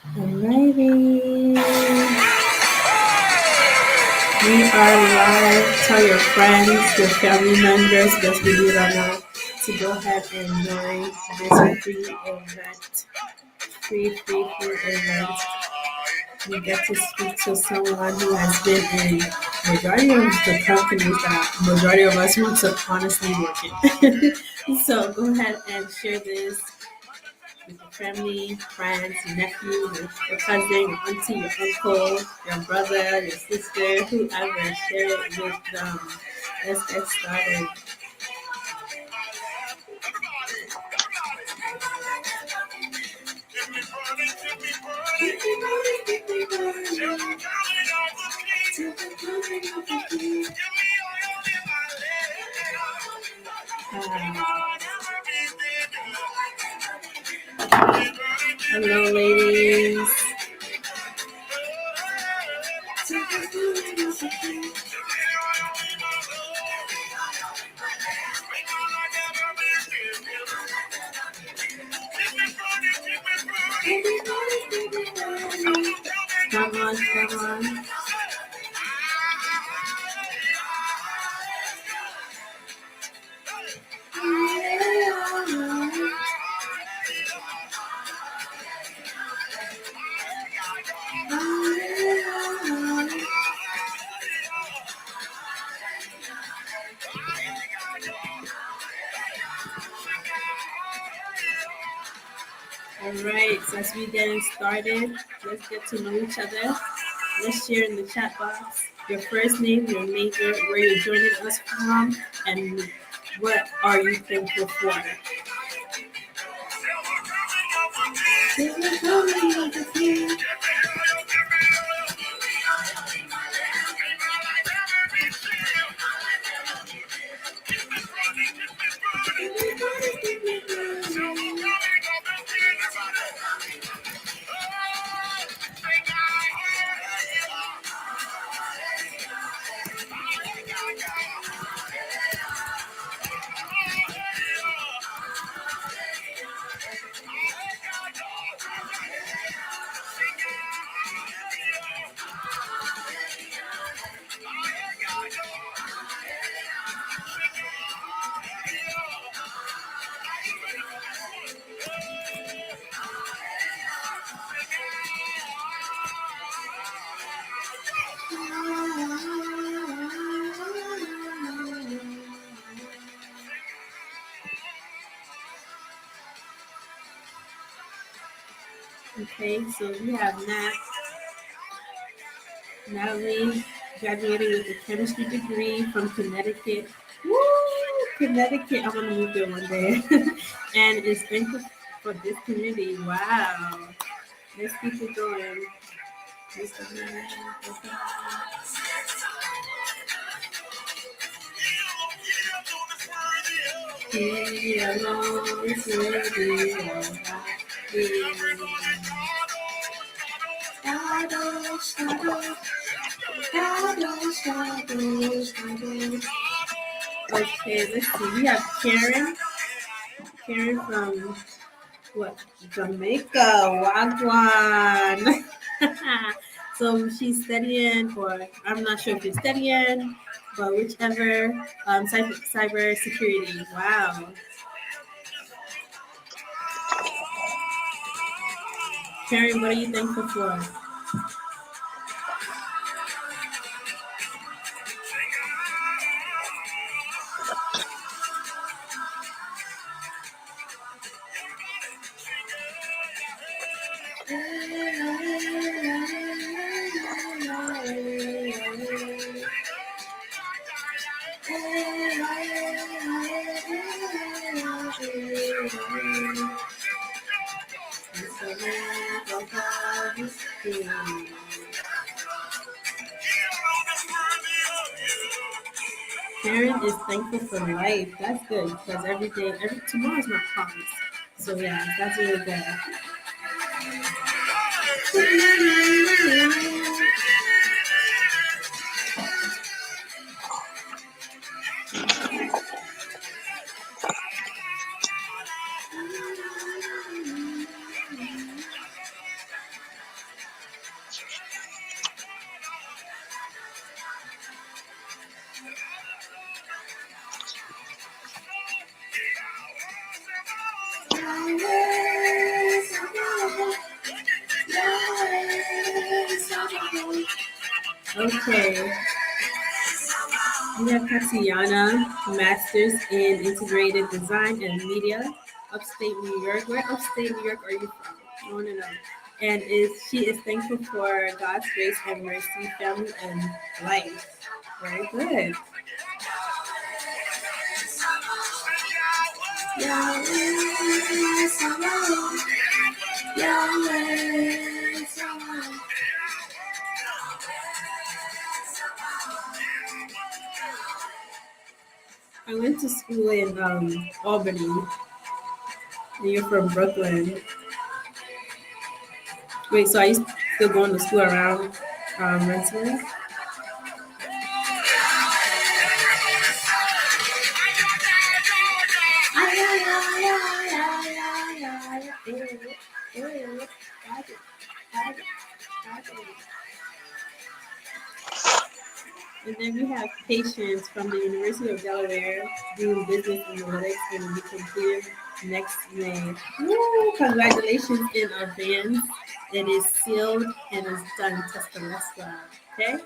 Alrighty. We are live. Tell your friends, your family members, just believe it or not, to go ahead and join this free event. You get to speak to someone who has been in majority of the companies that majority of us want to honestly work in. So go ahead and share this with your family, friends, your nephew, your cousin, your auntie, your uncle, your brother, your sister, whoever. Share it with them. Let's get started. Hello, ladies. Come on, come on. All right, so as we getting started, let's get to know each other. Let's share in the chat box your first name, your major, where you're joining us from, and what are you thankful for. Okay, so we have Natalie, graduated with a chemistry degree from Connecticut. Woo! Connecticut, I want to move there one day. And is thankful for this community. Wow. Let's keep it going. Okay, let's see. We have Karen. Karen from what? Jamaica. Wagwan. So she's studying, or I'm not sure if she's studying, but whichever, cyber security. Wow. Karen, what are you thankful for? Karen is thankful for life. That's good because every day, tomorrow's not promised. So yeah, that's really good. Okay. We have Tatiana, Masters in Integrated Design and Media, upstate New York. Where upstate New York are you from? I want to know. And she is thankful for God's grace and mercy, family, and life. Very good. I went to school in Albany, and you're from Brooklyn. Wait, so are you still going to school around Rensselaer? And then we have Patience from the University of Delaware doing business analytics and will be completed next May. Woo, congratulations in advance. It is sealed and is done. Test the rest lab. Okay?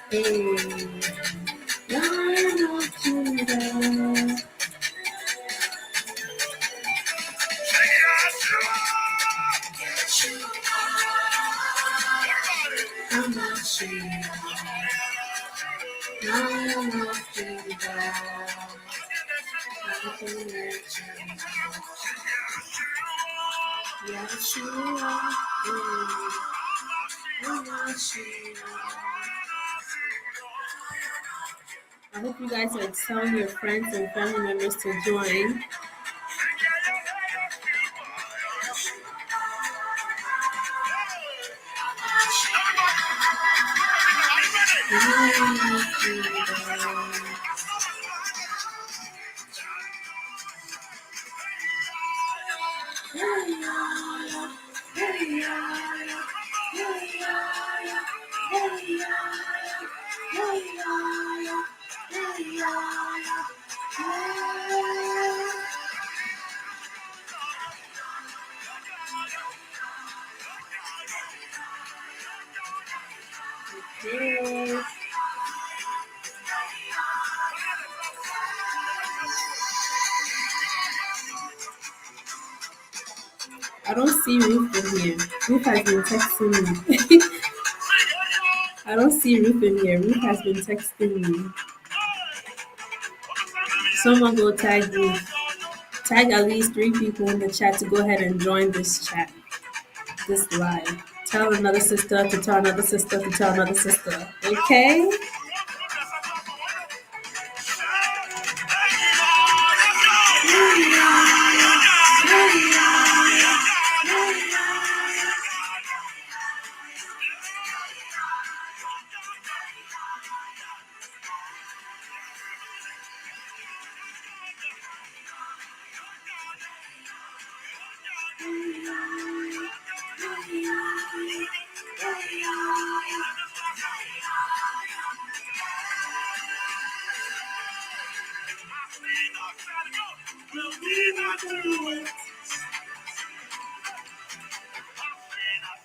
Hey. I hope you guys are telling your friends and family members to join. Yes. I don't see Ruth in here. Ruth has been texting me. I don't see Ruth in here. Ruth has been texting me. Someone go tag Ruth. Tag at least 3 people in the chat to go ahead and join this chat, this live. Tell another sister to tell another sister to tell another sister. Okay?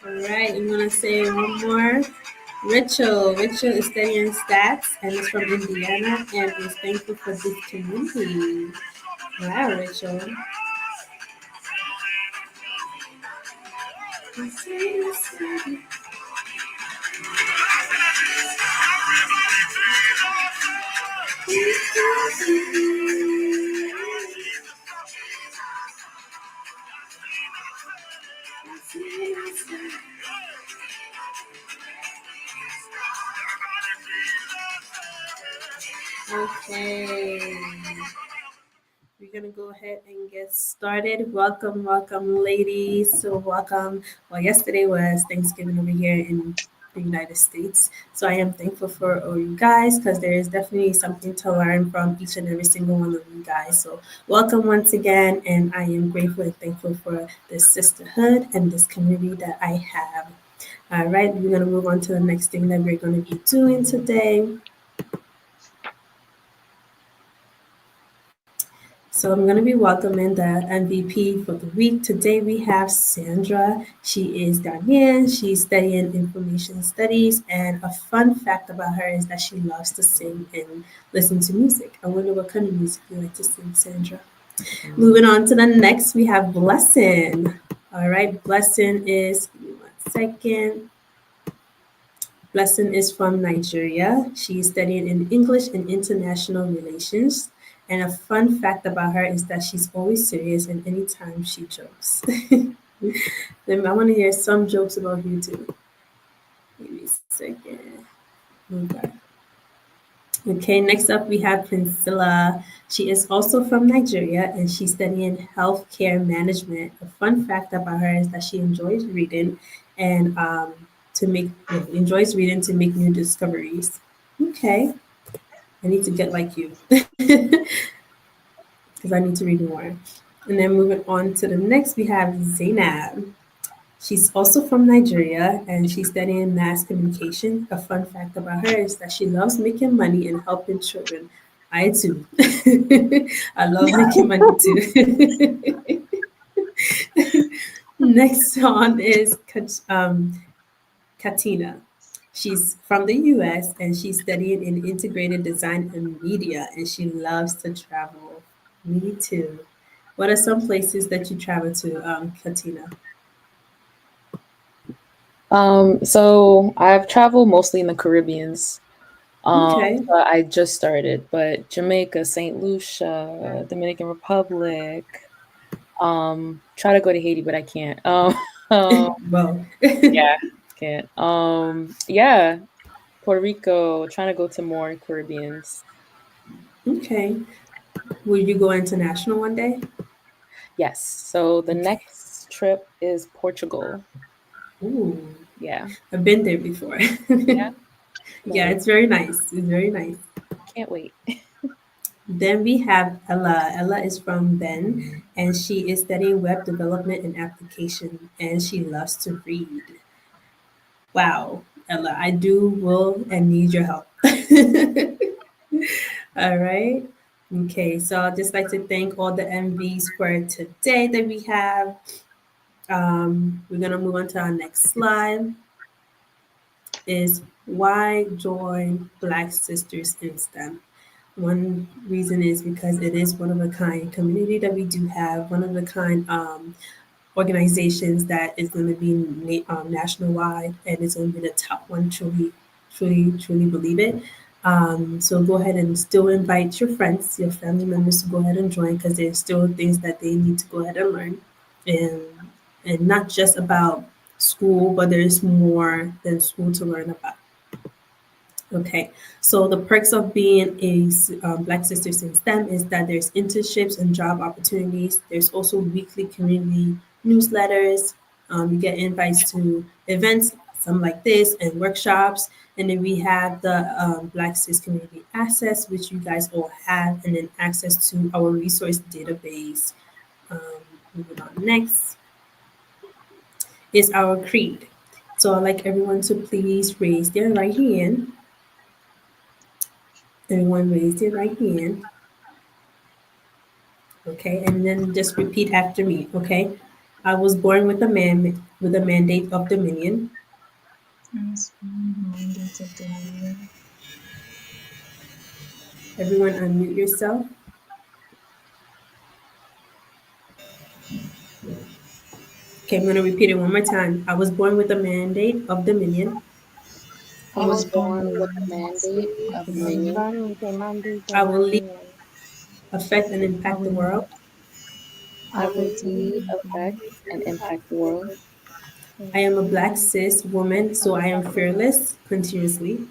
All right, I'm gonna say one more. Rachel. Rachel is studying stats and is from Indiana and is thankful for this community. Wow, Rachel. Okay. We're gonna go ahead and get started. Welcome, welcome, ladies. So welcome. Well, yesterday was Thanksgiving over here in the United States. So I am thankful for all you guys because there is definitely something to learn from each and every single one of you guys. So welcome once again, and I am grateful and thankful for this sisterhood and this community that I have. All right, we're gonna move on to the next thing that we're gonna be doing today. So I'm going to be welcoming the MVP for the week. Today we have Sandra. She is Ghanaian. She's studying information studies. And a fun fact about her is that she loves to sing and listen to music. I wonder what kind of music you like to sing, Sandra. Moving on to the next, we have Blessing. All right, Blessing is, give me 1 second. Blessing is from Nigeria. She is studying in English and International Relations. And a fun fact about her is that she's always serious and anytime she jokes. Then I want to hear some jokes about you too. Give me a second. Okay. Okay, next up we have Priscilla. She is also from Nigeria and she's studying healthcare management. A fun fact about her is that she enjoys reading and to make enjoys reading to make new discoveries. Okay, I need to get like you because I need to read more. And then moving on to the next, we have Zainab. She's also from Nigeria and she's studying mass communication. A fun fact about her is that she loves making money and helping children. I too. I love making money too. Next on is Katina. She's from the US and she's studying in integrated design and media and she loves to travel. Me too. What are some places that you travel to, Katina? So I've traveled mostly in the Caribbeans. Okay. But I just started, but Jamaica, St. Lucia, Dominican Republic. Try to go to Haiti, but I can't. Um, Well, yeah, can't. Yeah, Puerto Rico. Trying to go to more Caribbeans. okay. Will you go international one day? Yes. So the Okay. next trip is Portugal. Ooh, Yeah, I've been there before. yeah. Can't Yeah, wait. it's very nice. It's very nice. Can't wait. Then we have Ella. Ella is from Ben, and she is studying web development and application, and she loves to read. Wow, Ella, I do, will, and need your help. All right. Okay, so I'd just like to thank all the MVs for today that we have. We're gonna move on to our next slide. Is why join Black Sisters in STEM? One reason is because it is one of a kind community that we do have, one of a kind organizations that is going to be national wide and it's going to be the top one. Truly, truly, truly believe it. So go ahead and still invite your friends, your family members to go ahead and join because there's still things that they need to go ahead and learn, and and not just about school, but there's more than school to learn about. Okay, so the perks of being a Black Sisters in STEM is that there's internships and job opportunities. There's also weekly community newsletters. You get invites to events, some like this, and workshops. And then we have the Black Sis Community Access, which you guys all have, and then access to our resource database. Um, Moving on next is our creed. So I'd like everyone to please raise their right hand. Everyone raise their right hand. Okay, and then just repeat after me. Okay, I was born with a man with a mandate of dominion. As mandate of dominion, Everyone, unmute yourself. Okay, I'm gonna repeat it one more time. I was born with a mandate of dominion. I I was was born born with with a a mandate mandate of of I was dominion. dominion. born with a mandate I of will lead, dominion. affect, and I impact the will, world. I I will will lead, lead affect, and impact the world. I am a black cis woman, so I am fearless continuously,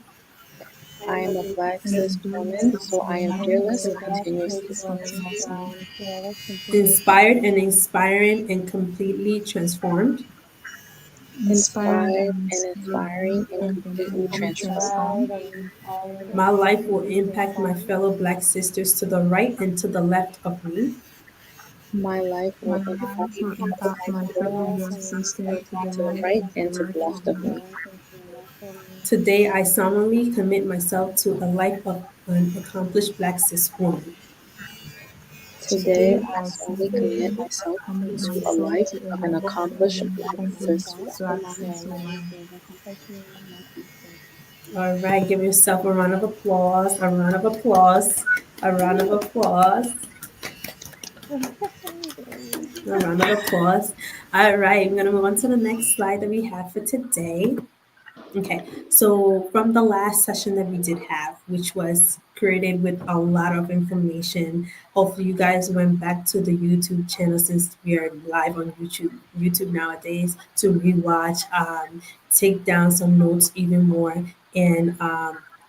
I am a black and cis embrace woman, this so I am woman, I'm fearless a so I black am cis continuously. fearless woman, so continuously. I'm fearless continuously. inspired and inspiring and completely transformed. Inspired Inspired and and inspiring inspiring and and completely completely transformed. Inspired transformed. and inspired My and life will completely impact my transformed. fellow black sisters to the right and to the left of me. My life My will impact life will my fellow impact black my My fellow life sisters blood will sister impact to my the to the right fellow right and black to and the to the left sisters of left to of the me. me. right and to the left of me. Today, I solemnly commit myself to a life of an accomplished Black cis woman. Today, Today, I I solemnly commit solemnly myself commit to a myself life to a of an life of accomplished an black accomplished cis black woman. cis woman. All right, give yourself a round of applause. A round of applause. A round of applause. A round of applause. All right, we're gonna move on to the next slide that we have for today. Okay, so from the last session that we did have, which was created with a lot of information, hopefully you guys went back to the YouTube channel since we are live on YouTube nowadays to rewatch, take down some notes even more, and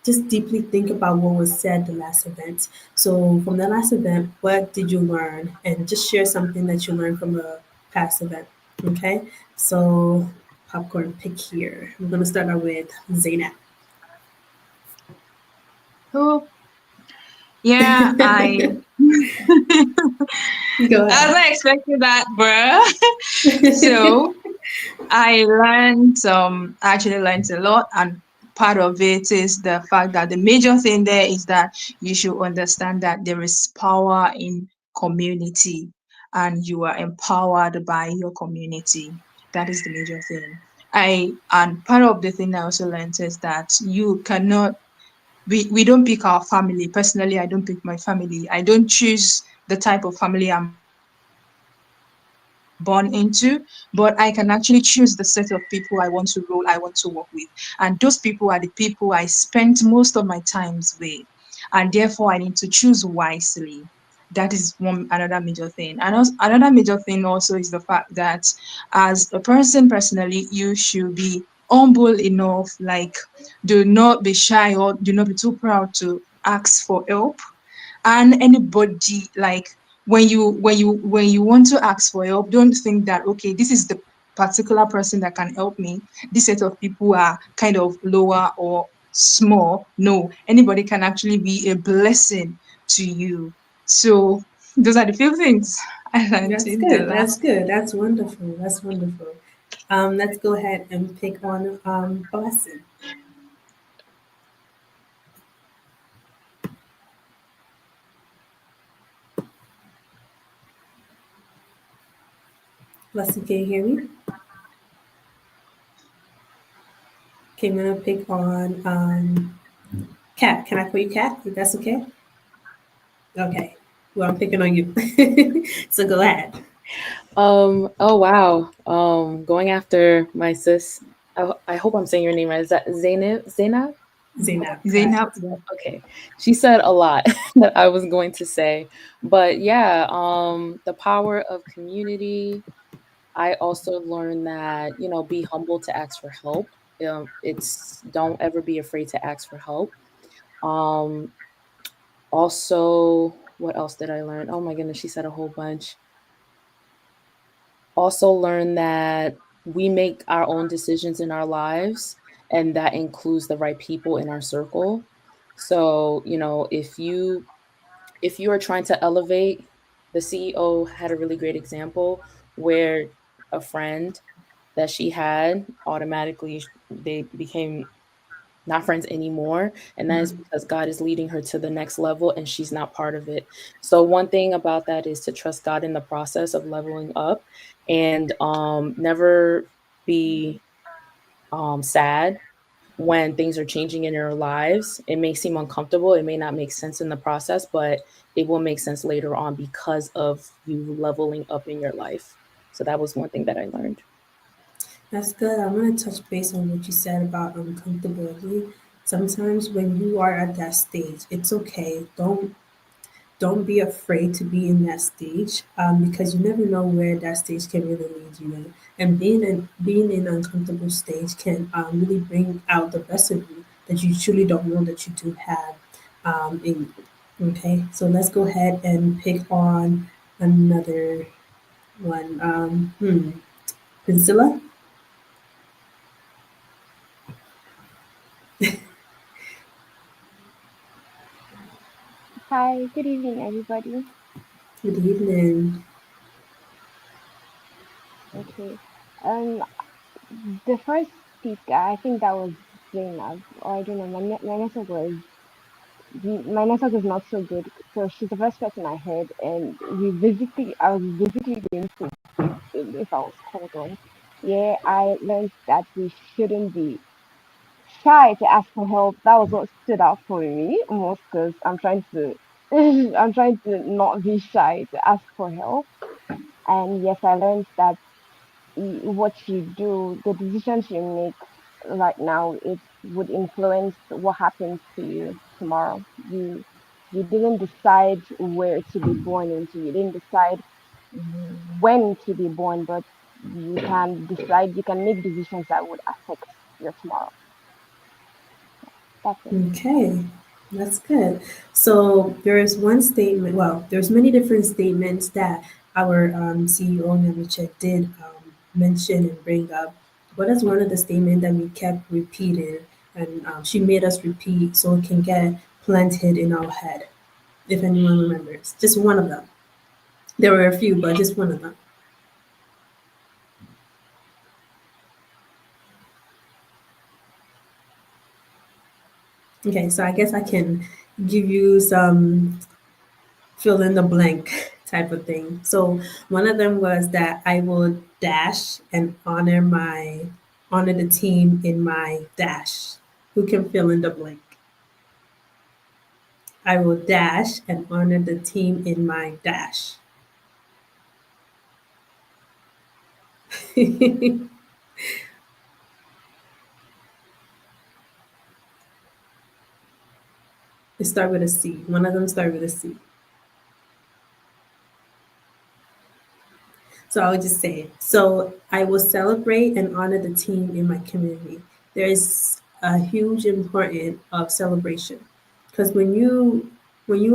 just deeply think about what was said the last event. So from the last event, what did you learn? And just share something that you learned from a past event. Okay, so popcorn pick here. We're gonna start out with Zainab. Oh, yeah, I Go I ahead. wasn't expecting that, bruh. So I actually learned a lot, and part of it is the fact that the major thing there is that you should understand that there is power in community, and you are empowered by your community. That is the major thing. And part of the thing I also learned is that you cannot we don't pick our family. Personally, I don't pick my family. I don't choose the type of family I'm born into, but I can actually choose the set of people I want to work with. And those people are the people I spent most of my times with. And therefore I need to choose wisely. That is one another major thing. And also, another major thing also is the fact that as a person personally, you should be humble enough, like do not be shy or do not be too proud to ask for help. And anybody, like when you want to ask for help, don't think that okay, this is the particular person that can help me, this set of people are kind of lower or small. No, anybody can actually be a blessing to you. So those are the few things I learned That's in the good. That's last. good. That's wonderful. That's wonderful. Let's go ahead and pick on Blessing. Blessing, can you hear me? Okay, I'm gonna pick on Cat. Can I call you Cat? If that's okay? Okay. Well, I'm picking on you. So go ahead. Oh wow. Going after my sis. I hope I'm saying your name right. Is that Zainab? Zainab? Zainab, Zainab, correct. yeah. Okay. She said a lot that I was going to say. But yeah, the power of community. I also learned that, be humble to ask for help. It's don't ever be afraid to ask for help. Um, Also, what else did I learn? Oh my goodness, she said a whole bunch. Also learn that we make our own decisions in our lives, and that includes the right people in our circle. So, if you are trying to elevate, the CEO had a really great example where a friend that she had automatically they became not friends anymore. And that is because God is leading her to the next level and she's not part of it. So, one thing about that is to trust God in the process of leveling up and never be sad when things are changing in your lives. It may seem uncomfortable, it may not make sense in the process, but it will make sense later on because of you leveling up in your life. So, that was one thing that I learned. That's good. I'm gonna touch base on what you said about uncomfortability. Sometimes when you are at that stage, it's okay. Don't be afraid to be in that stage, because you never know where that stage can really lead you. And being in an uncomfortable stage can really bring out the best of you that you truly don't know that you do have in you. Okay, so let's go ahead and pick on another one. Priscilla, Hi, good evening, everybody. good evening. Okay. Um, the first speaker, I think that was Zainab, or I don't know. My network was my network is not so good. So she's the first person I heard, and I was basically going to if I was called on. Yeah, I learned that we shouldn't be shy to ask for help. That was what stood out for me most because I'm trying to I'm trying to not be shy to ask for help. And yes, I learned that what you do, the decisions you make right now, it would influence what happens to you tomorrow. You didn't decide where to be born into. You didn't decide when to be born, but you can make decisions that would affect your tomorrow. That's it. Okay, that's good. So there is one statement, well, there's many different statements that our CEO Namicha did mention and bring up. What is one of the statements that we kept repeating and she made us repeat so it can get planted in our head, if anyone remembers? Just one of them. There were a few, but just one of them. Okay, so I guess I can give you some fill in the blank type of thing. So one of them was that I will dash and honor the team in my dash. Who can fill in the blank? I will dash and honor the team in my dash. They start with a C. One of them start with a C. So I would just say it. So I will celebrate and honor the team in my community. There is a huge importance of celebration because when you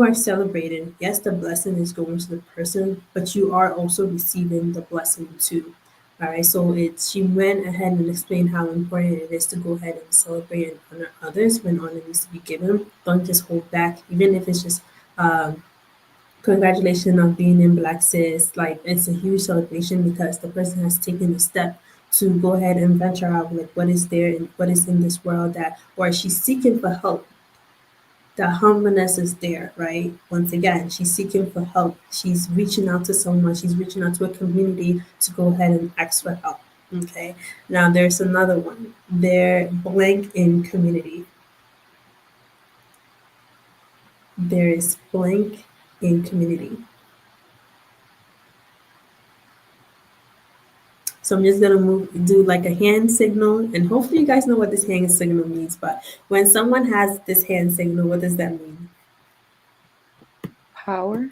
are celebrating, yes, the blessing is going to the person, but you are also receiving the blessing too. All right. So she went ahead and explained how important it is to go ahead and celebrate and honor others when honor needs to be given. Don't just hold back, even if it's just um, congratulations on being in Black Sis. Like it's a huge celebration because the person has taken a step to go ahead and venture out like what is there and what is in this world that or she's seeking for help. The humbleness is there, right? Once again, she's seeking for help. She's reaching out to someone, she's reaching out to a community to go ahead and ask for help. Okay. Now there's another one. They're blank in community. There is blank in community. So I'm just gonna do like a hand signal, and hopefully you guys know what this hand signal means. But when someone has this hand signal, what does that mean? Power.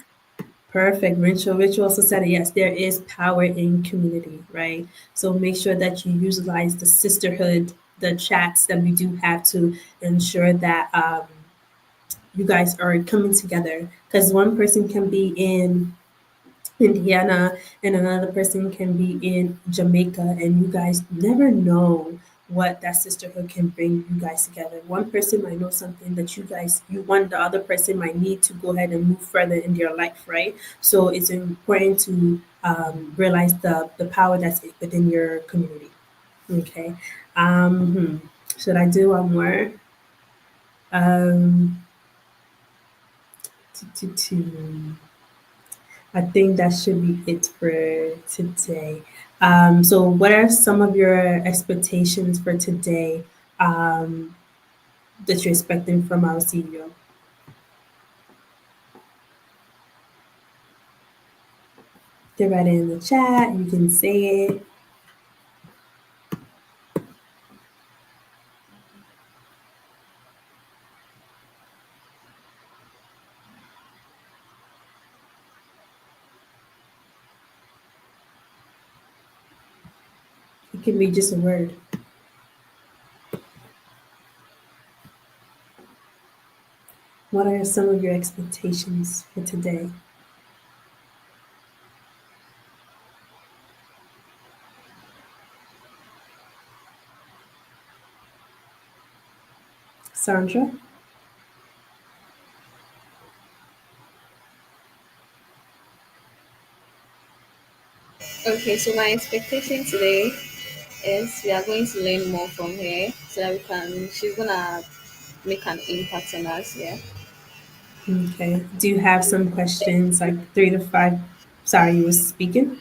Perfect, Rachel. Rachel also said it. Yes, there is power in community, right? So make sure that you utilize the sisterhood, the chats that we do have to ensure that you guys are coming together. Because one person can be in Indiana and another person can be in Jamaica, and you guys never know what that sisterhood can bring you guys together. One person might know something that you want the other person might need to go ahead and move further in their life, right? So it's important to realize the power that's within your community. Okay. Should I do one more? Um, I think that should be it for today. So, what are some of your expectations for today that you're expecting from our CEO? They're right in the chat. You can say it. It can be just a word. What are some of your expectations for today? Sandra? Okay, so my expectation today is we are going to learn more from her so that she's gonna make an impact on us, yeah. Okay. Do you have some questions, like 3 to 5? Sorry, you were speaking.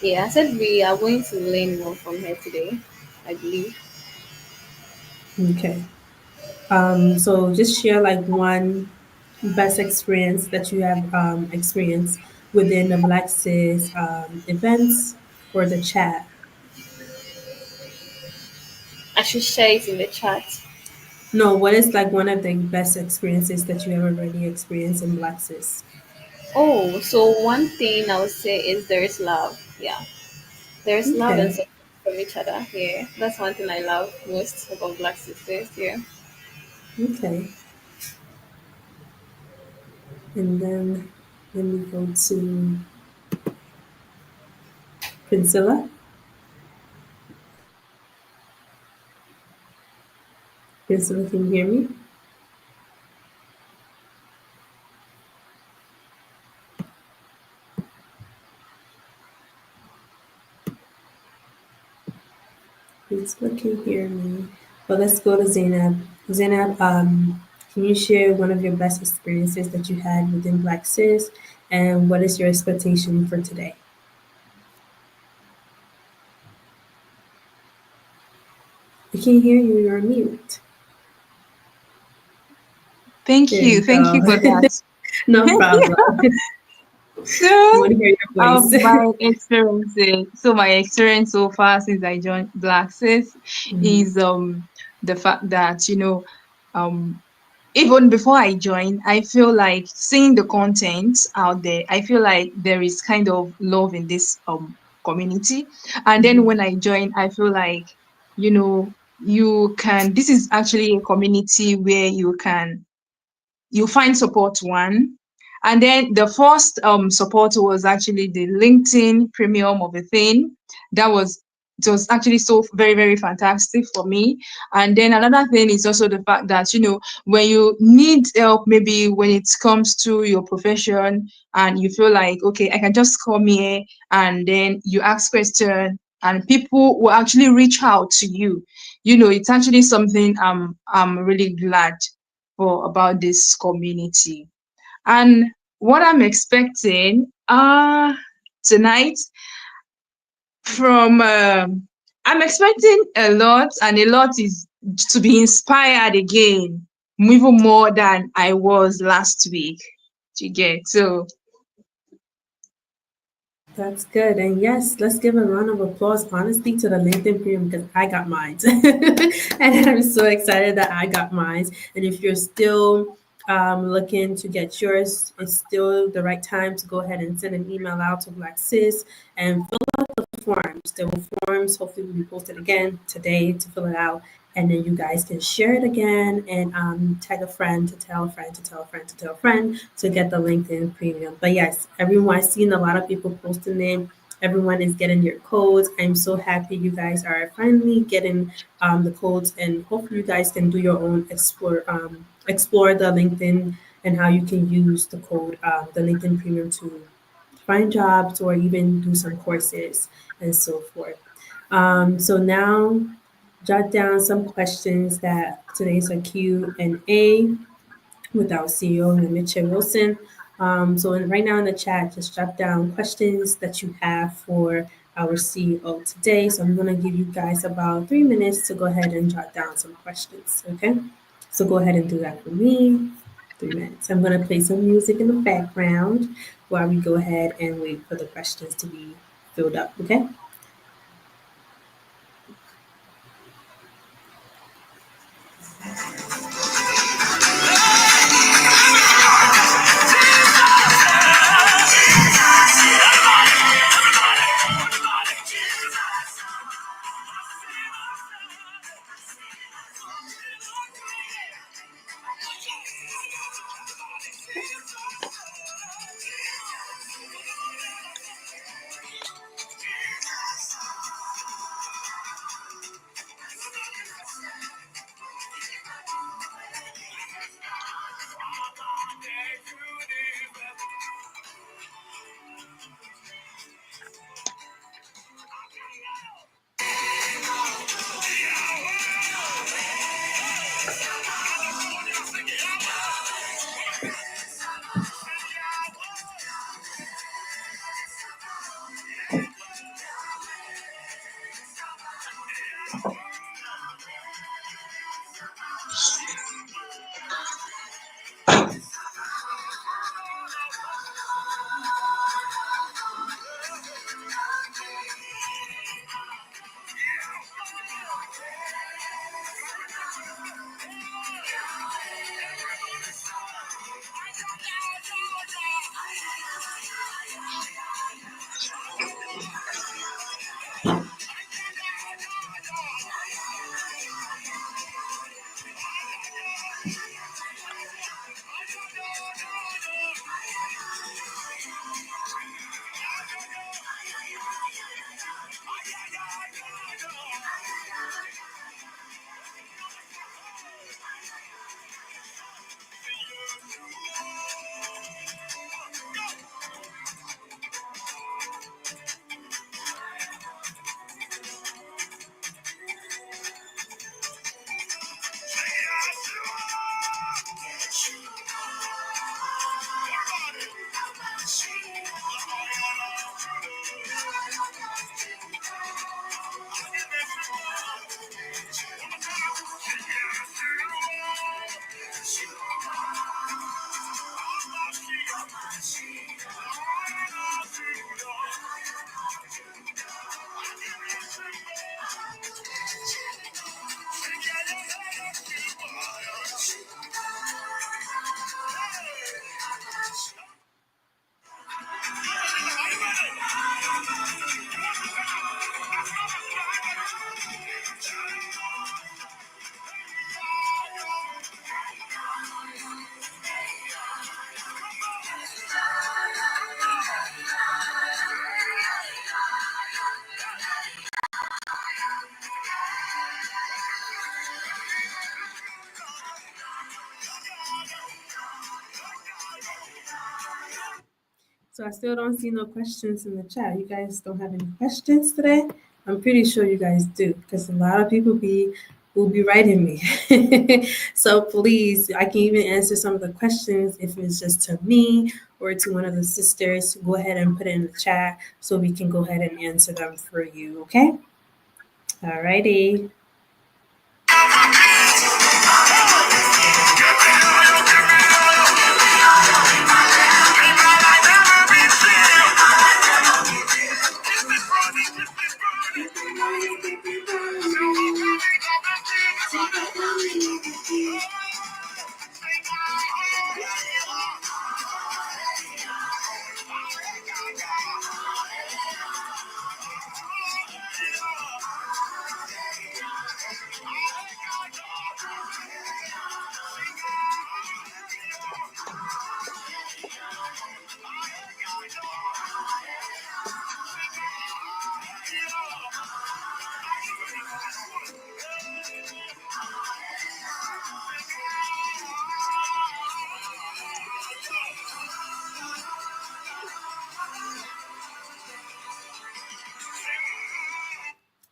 Yeah, I said we are going to learn more from her today, I believe. Okay. So just share like one best experience that you have experienced within the Black Sis events for the chat. I should share it in the chat. No, what is like one of the best experiences that you have already experienced in Black Sis? Oh, so one thing I would say is there is love. Yeah, there is love and Okay. support from each other. Yeah, that's one thing I love most about Black Sisters. Yeah. Okay. And then let me go to Priscilla. Priscilla, can you hear me? Priscilla can hear me. But let's go to Zainab. Zainab, can you share one of your best experiences that you had within Black Sis, and what is your expectation for today? I can't hear you. You're on mute. Thank There you. you Thank go. you for that. No problem. So, I want to hear your voice. my experience so far since I joined Black Sis Mhm. is the fact that um even before I joined, I feel like seeing the content out there, I feel like there is kind of love in this community. And then Mhm. when I joined, I feel like, you know, you can this is actually a community where you find support one. And then the first support was actually the LinkedIn premium of a thing. That was it was actually so very, very fantastic for me. And then another thing is also the fact that, when you need help, maybe when it comes to your profession and you feel like, okay, I can just come here and then you ask question and people will actually reach out to you. It's actually something I'm really glad for about this community. And what I'm expecting tonight from I'm expecting a lot, and a lot is to be inspired again, even more than I was last week. Do you get? So That's good. And yes, let's give a round of applause, honestly, to the LinkedIn Premium because I got mine. And I'm so excited that I got mine. And if you're still looking to get yours, it's still the right time to go ahead and send an email out to Black Sis and forms. There were forms. Hopefully, will be posted again today to fill it out, and then you guys can share it again and tag a friend to tell a friend to tell a friend to tell a friend to get the LinkedIn Premium. But yes, everyone, I've seen a lot of people posting it. Everyone is getting your codes. I'm so happy you guys are finally getting the codes, and hopefully, you guys can do your own explore the LinkedIn and how you can use the code, the LinkedIn Premium to find jobs or even do some courses and so forth. So now jot down some questions that today's a Q&A with our CEO, Mitchell Wilson. Right now in the chat, just jot down questions that you have for our CEO today. So I'm going to give you guys about 3 minutes to go ahead and jot down some questions. Okay. So go ahead and do that for me. 3 minutes. I'm going to play some music in the background while we go ahead and wait for the questions to be filled up. Okay. So I still don't see no questions in the chat. You guys don't have any questions today? I'm pretty sure you guys do, because a lot of people will be writing me. So please, I can even answer some of the questions if it's just to me or to one of the sisters. Go ahead and put it in the chat so we can go ahead and answer them for you, okay? Alrighty.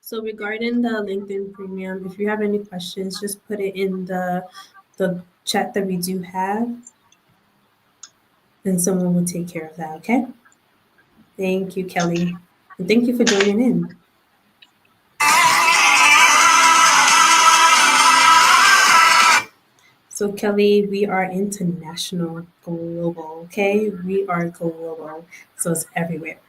So regarding the LinkedIn Premium, if you have any questions, just put it in the chat that we do have, and someone will take care of that, okay? Thank you, Kelly. And thank you for joining in. So Kelly, we are international, global, okay? We are global, so it's everywhere.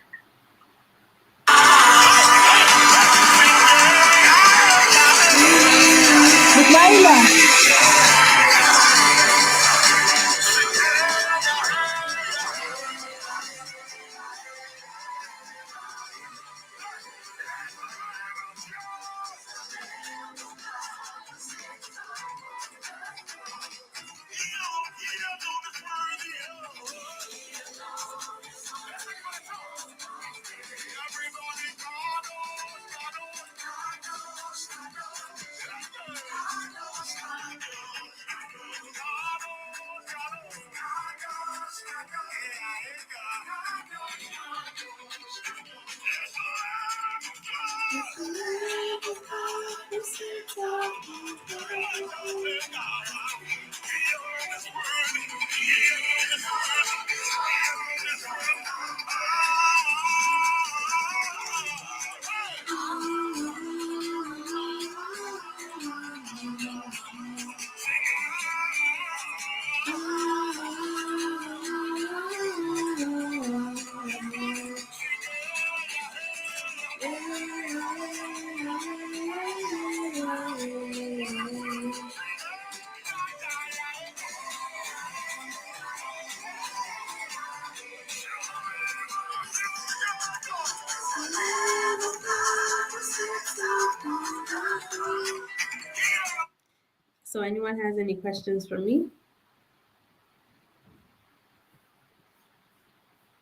So anyone has any questions for me?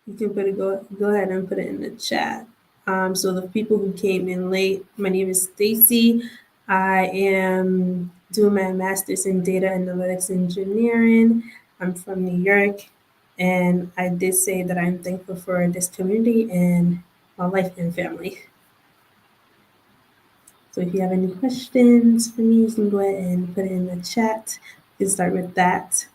You can go ahead and put it in the chat. So the people who came in late, my name is Stacy. I am doing my master's in data analytics engineering. I'm from New York, and I did say that I'm thankful for this community and my life and family. So if you have any questions for me, you can go ahead and put it in the chat. We can start with that.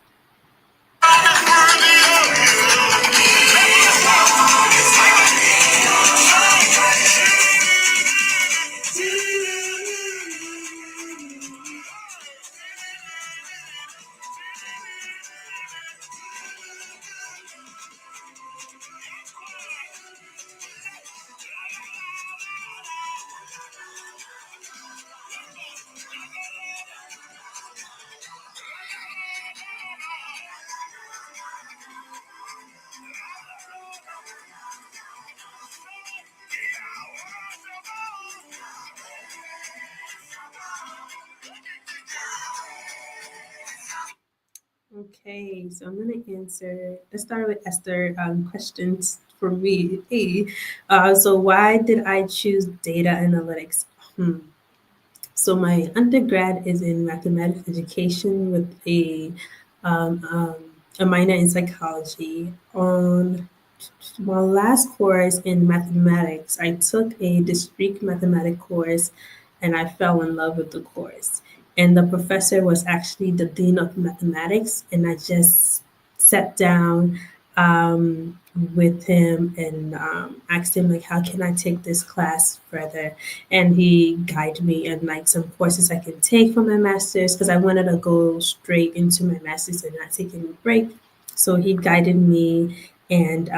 Okay, so I'm going to answer. Let's start with Esther. Questions for me. Hey, so why did I choose data analytics? So my undergrad is in mathematics education with a minor in psychology. On my last course in mathematics, I took a discrete mathematics course and I fell in love with the course. And the professor was actually the dean of mathematics, and I just sat down with him and asked him like, how can I take this class further? And he guided me in like some courses I can take for my master's because I wanted to go straight into my master's and not take any break. So he guided me and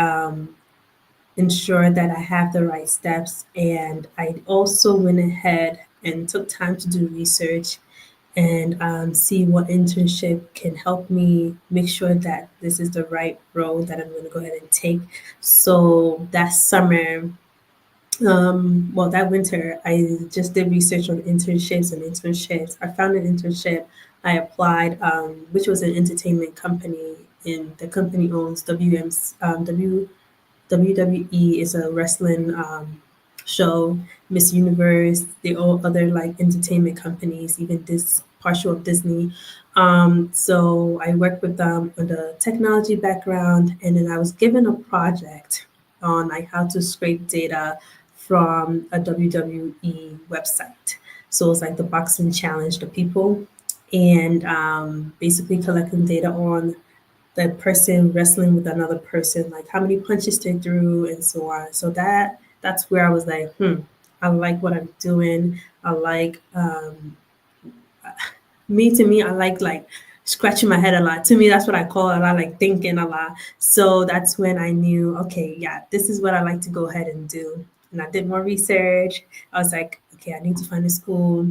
ensure that I have the right steps. And I also went ahead and took time to do research and see what internship can help me make sure that this is the right road that I'm going to go ahead and take. So that summer, well, that winter, I just did research on internships and internships. I found an internship. I applied, which was an entertainment company, and the company owns WWE is a wrestling show, Miss Universe, the all other like entertainment companies, even this partial of Disney. So I worked with them on the technology background, and then I was given a project on like how to scrape data from a WWE website. So it's like the boxing challenge, the people, and basically collecting data on the person wrestling with another person, like how many punches they threw and so on. So that's where I was like, I like what I'm doing. I like me, I like scratching my head a lot. To me, that's what I call it. I like thinking a lot. So that's when I knew, okay, yeah, this is what I like to go ahead and do. And I did more research. I was like, okay, I need to find a school,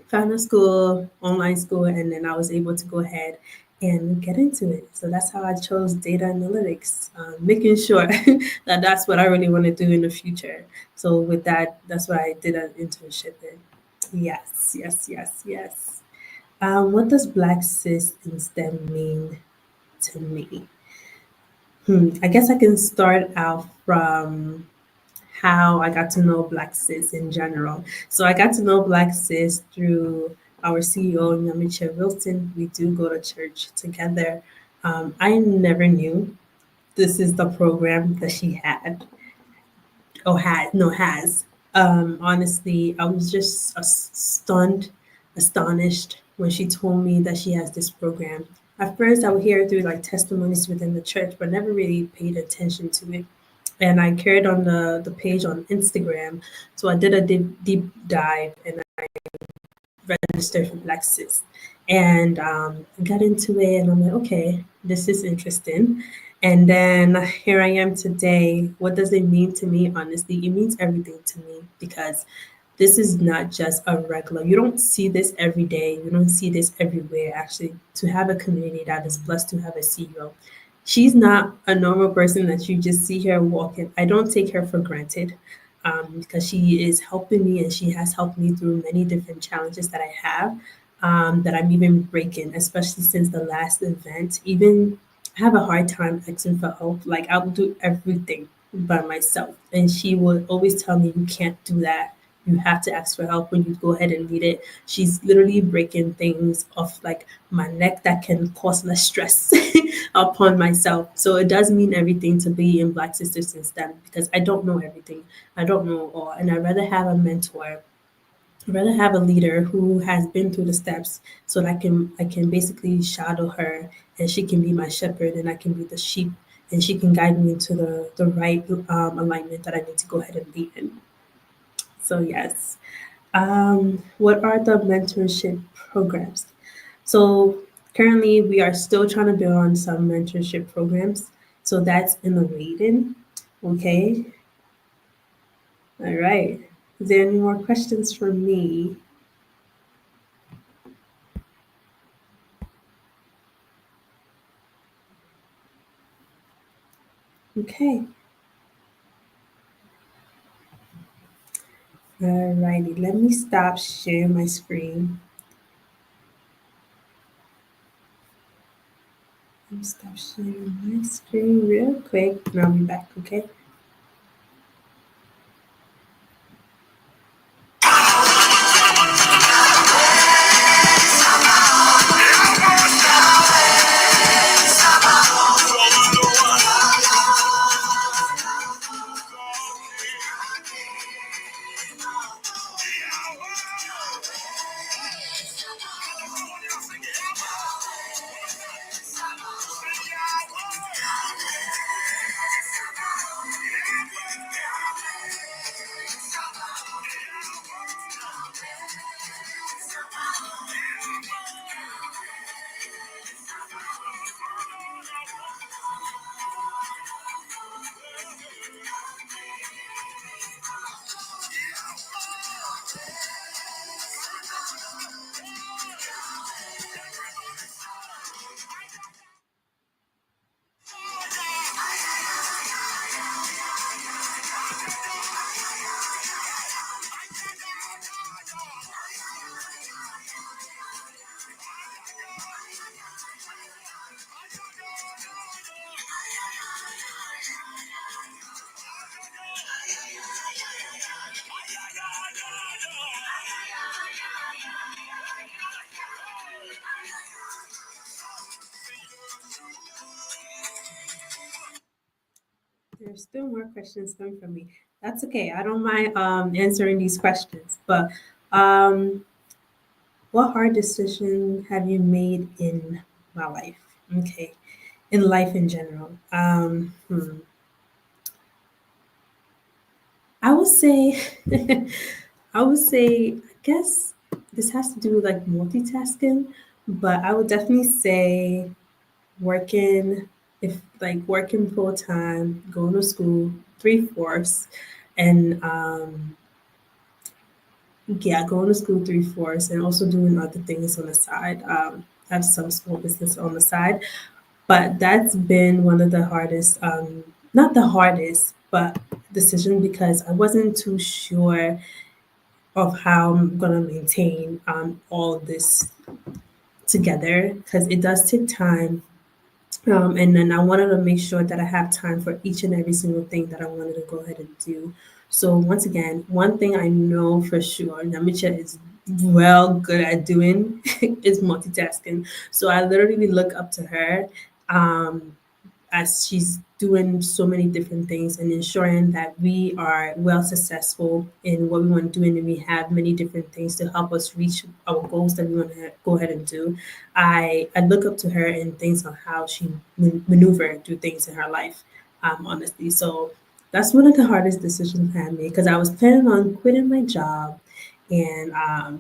found a school, online school, and then I was able to go ahead and get into it. So that's how I chose data analytics, making sure that that's what I really want to do in the future. So with that, that's what I did an internship in. Yes, yes, yes, yes. What does Black cis in STEM mean to me? I guess I can start out from how I got to know Black cis in general. So I got to know Black cis through our CEO, Nyamiche Wilson. We do go to church together. I never knew this is the program that she had or had, no, has. Honestly, I was just stunned, astonished when she told me that she has this program. At first, I would hear it through like testimonies within the church, but never really paid attention to it. And I carried on the page on Instagram. So I did a deep dive and I registered for Black Sis. And got into it and I'm like, okay, this is interesting. And then here I am today. What does it mean to me? Honestly, it means everything to me because this is not just a regular, you don't see this every day. You don't see this everywhere. Actually, to have a community that is blessed to have a CEO. She's not a normal person that you just see her walking. I don't take her for granted because she is helping me and she has helped me through many different challenges that I have that I'm even breaking, especially since the last event. Even I have a hard time asking for help. Like I will do everything by myself. And she would always tell me, you can't do that. You have to ask for help when you go ahead and need it. She's literally breaking things off like my neck that can cause less stress upon myself. So it does mean everything to be in Black Sisters in STEM because I don't know everything. I don't know all. And I'd rather have a mentor, I'd rather have a leader who has been through the steps so that I can basically shadow her and she can be my shepherd and I can be the sheep and she can guide me into the right alignment that I need to go ahead and be in. So yes. What are the mentorship programs? So currently we are still trying to build on some mentorship programs. So that's in the waiting. Okay. All right. Is there any more questions for me? Okay. All righty. Let me stop sharing my screen. Let me stop sharing my screen real quick and I'll be back, okay? There's still more questions coming from me. That's okay. I don't mind answering these questions. But um, what hard decision have you made in my life? Okay, in life in general. I would say, I would say, I guess this has to do with like multitasking, but I would definitely say working, if like working full time, going to school, three fourths, and yeah, going to school three fourths, and also doing other things on the side. Have some small business on the side, but that's been one of the hardest, not the hardest, but decision because I wasn't too sure of how I'm gonna maintain all of this together because it does take time. And then I wanted to make sure that I have time for each and every single thing that I wanted to go ahead and do. So once again, one thing I know for sure, Namicha is well good at doing is multitasking. So I literally look up to her. Um, as she's doing so many different things and ensuring that we are well successful in what we want to do and we have many different things to help us reach our goals that we want to go ahead and do. I look up to her in things on how she maneuver through things in her life, honestly. So that's one of the hardest decisions I had made because I was planning on quitting my job and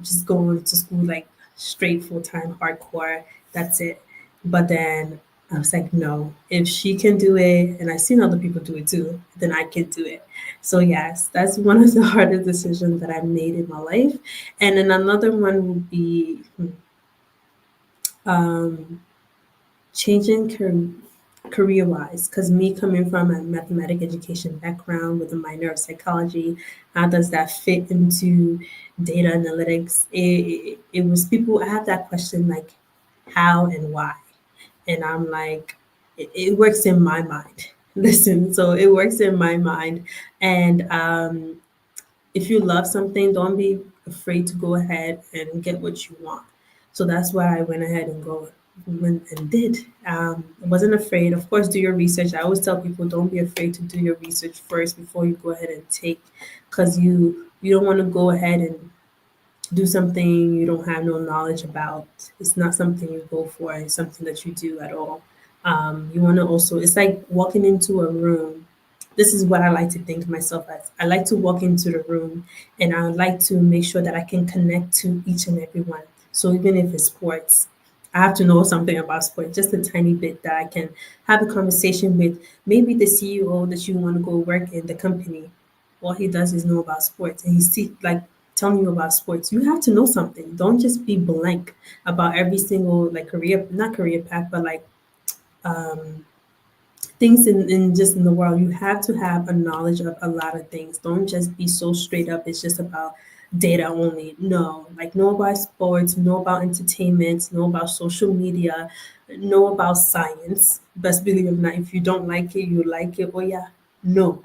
just going to school like straight full time hardcore. That's it. But then I was like, no, if she can do it, and I've seen other people do it too, then I can do it. So yes, that's one of the hardest decisions that I've made in my life. And then another one would be um, changing career wise, because me coming from a mathematic education background with a minor of psychology, how does that fit into data analytics? It was people, I have that question like, how and why? And I'm like, it works in my mind. Listen, so it works in my mind. And if you love something, don't be afraid to go ahead and get what you want. So that's why I went ahead and went and did. I wasn't afraid. Of course, do your research. I always tell people don't be afraid to do your research first before you go ahead and take, because you don't want to go ahead and do something you don't have no knowledge about. It's not something you go for. It's something that you do at all. You want to also. It's like walking into a room. This is what I like to think myself as. I like to walk into the room, and I like to make sure that I can connect to each and every one. So even if it's sports, I have to know something about sport, just a tiny bit that I can have a conversation with maybe the CEO that you want to go work in the company. All he does is know about sports, and he see like telling you about sports. You have to know something. Don't just be blank about every single like career, not career path, but like um, things in just in the world. You have to have a knowledge of a lot of things. Don't just be so straight up. It's just about data only. No, like know about sports, know about entertainment, know about social media, know about science. Best believe it or not, if you don't like it, you like it. Oh yeah, no.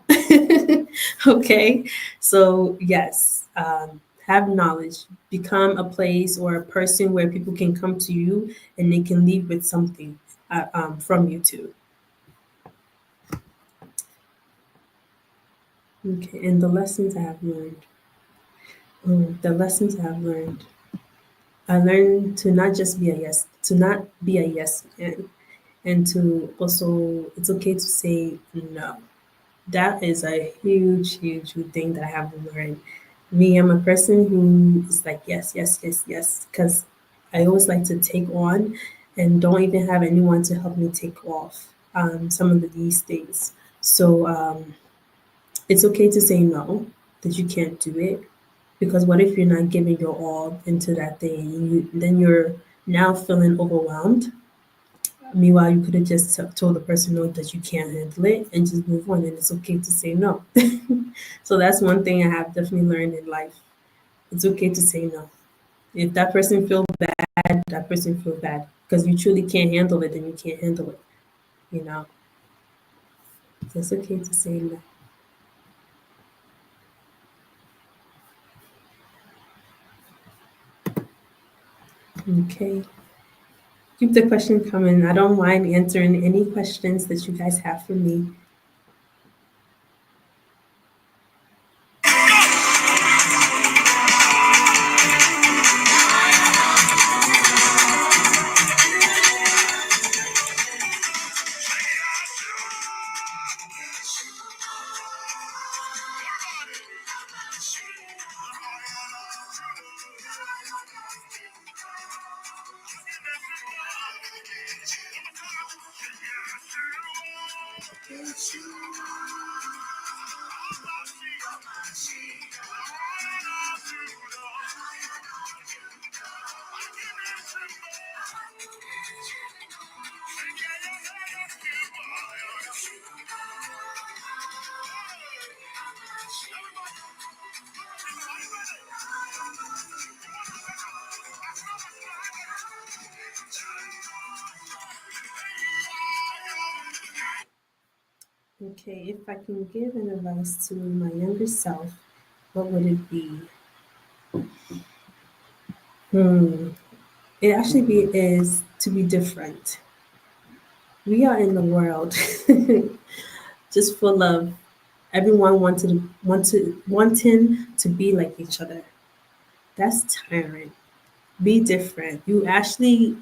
Okay, so yes, have knowledge. Become a place or a person where people can come to you and they can leave with something from you too. Okay, and the lessons I have learned. The lessons I have learned. I learned to not just be a yes, to not be a yes man, and to also, it's okay to say no. That is a huge, huge thing that I have learned. Me, I'm a person who is like, yes, yes, yes, yes, because I always like to take on and don't even have anyone to help me take off some of these things. So, it's okay to say no, that you can't do it. Because what if you're not giving your all into that thing and then you're now feeling overwhelmed? Meanwhile, you could have just told the person no that you can't handle it and just move on, and it's okay to say no. So that's one thing I have definitely learned in life. It's okay to say no. If that person feels bad, that person feels bad. Because you truly can't handle it, then you can't handle it. You know, so it's okay to say no. Okay. Keep the question coming. I don't mind answering any questions that you guys have for me. Okay, if I can give an advice to my younger self, what would it be? Hmm. It actually is to be different. We are in the world just full of everyone wanting to be like each other. That's tiring. Be different. You actually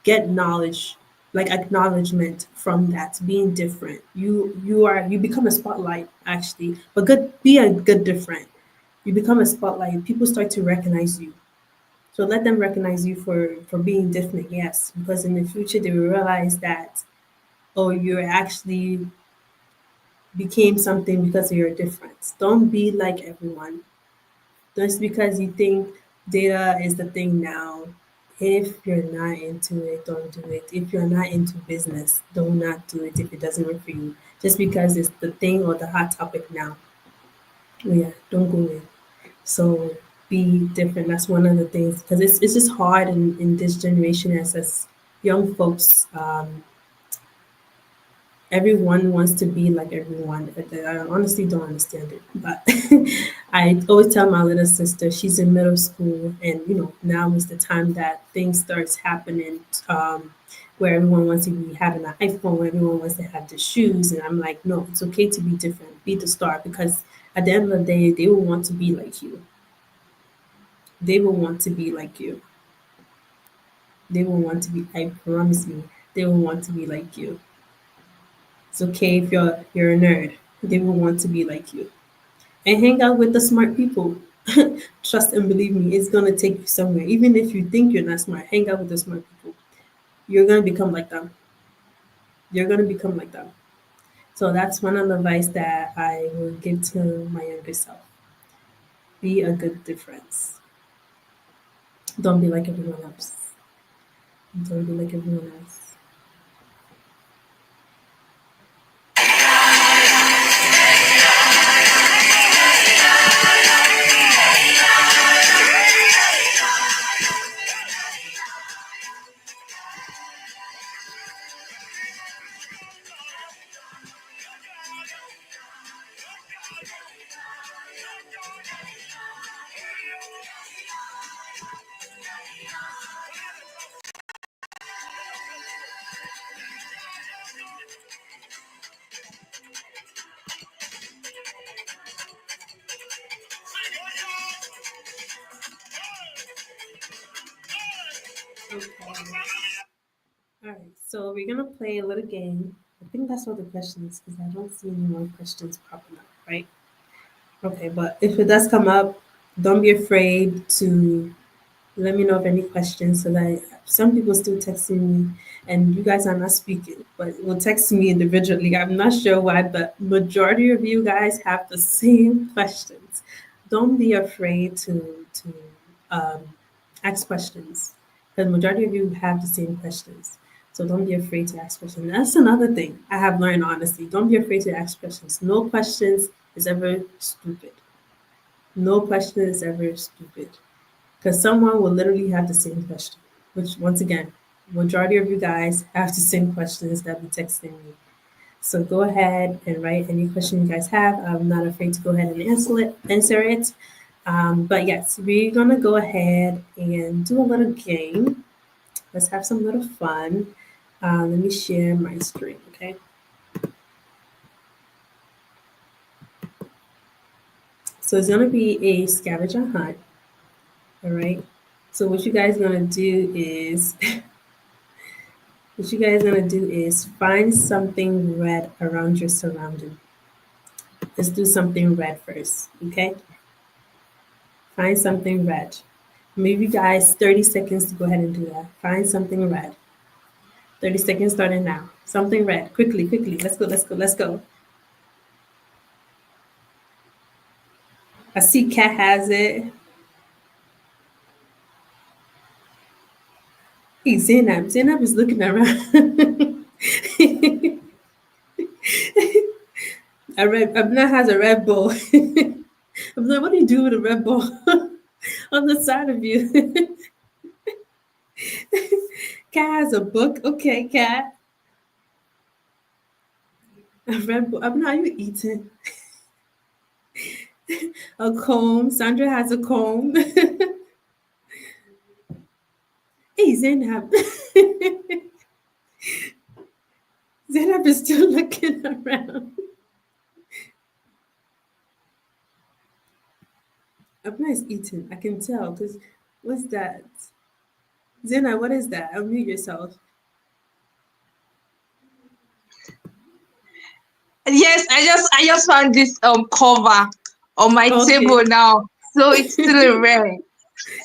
get knowledge, like acknowledgement from that being different. You become a spotlight actually, but good be a good different. You become a spotlight. People start to recognize you. So let them recognize you for being different, yes, because in the future they will realize that oh, you're actually became something because of your difference. Don't be like everyone. Just because you think data is the thing now, if you're not into it, don't do it. If you're not into business, do not do it if it doesn't work for you. Just because it's the thing or the hot topic now. Yeah, don't go in. So be different. That's one of the things because it's just hard in this generation as young folks. Everyone wants to be like everyone. I honestly don't understand it. But I always tell my little sister, she's in middle school, and now is the time that things starts happening, where everyone wants to be having an iPhone, where everyone wants to have the shoes, and I'm like, no, it's okay to be different, be the star, because at the end of the day, they will want to be like you. They will want to be like you. They will want to be. I promise you, they will want to be like you. It's okay if you're a nerd. They will want to be like you. And hang out with the smart people. Trust and believe me, it's gonna take you somewhere. Even if you think you're not smart, hang out with the smart people. You're gonna become like them. You're gonna become like them. So that's one of the advice that I will give to my younger self. Be a good difference. Don't be like everyone else. Don't be like everyone else. Okay. All right, so we're gonna play a little game. I think that's all the questions because I don't see any more questions popping up, right? Okay, but if it does come up, don't be afraid to let me know of any questions so that some people still texting me and you guys are not speaking, but will text me individually. I'm not sure why, but majority of you guys have the same questions. Don't be afraid to um, ask questions because majority of you have the same questions. So don't be afraid to ask questions. That's another thing I have learned honestly. Don't be afraid to ask questions. No questions is ever stupid. No question is ever stupid because someone will literally have the same question, which once again, majority of you guys have the same questions that be texting me. So go ahead and write any question you guys have. I'm not afraid to go ahead and answer it. But yes, we're gonna go ahead and do a little game. Let's have some little fun. Let me share my screen, okay? So it's gonna be a scavenger hunt, all right? So what you guys gonna do is what you guys gonna do is find something red around your surrounding. Let's do something red first, okay? Find something red. Maybe guys 30 seconds to go ahead and do that. Find something red. 30 seconds starting now. Something red. Quickly, quickly. Let's go, let's go, let's go. I see Cat has it. Hey, Zainab. Zainab is looking around. Abna has a red ball. Abna, what do you do with a red ball on the side of you? Cat has a book. Okay, Cat. A red ball. Abna, are you eating? A comb. Sandra has a comb. Hey, Zainab. Zainab is still looking around. Abna is eating. I can tell because what's that? Zainab, what is that? Unmute yourself. Yes, I just found this cover on my Okay. table now. So it's still red.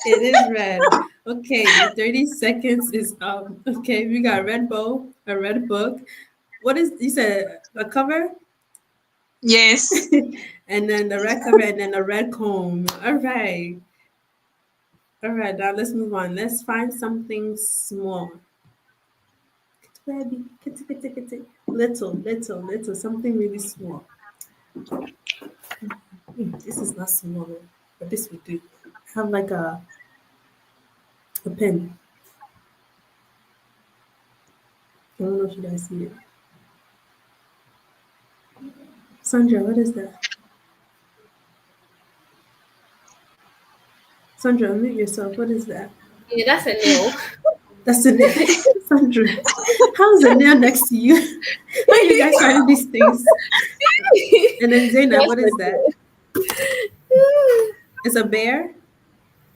It is red. Okay, the 30 seconds is up. Okay, we got a red bowl, a red book. What is you said a cover? Yes. And then the red cover and then a red comb. All right. All right, now let's move on. Let's find something small. Baby, little, little, little, something really small. This is not small, but this will do. Have like a pen. I don't know if you guys see it. Sandra, what is that? Sandra, unmute yourself. What is that? Yeah, that's a nail. That's a nail. Sandra, how's a nail next to you? How are you guys finding these things? And then Zainab, what is that? It's a bear?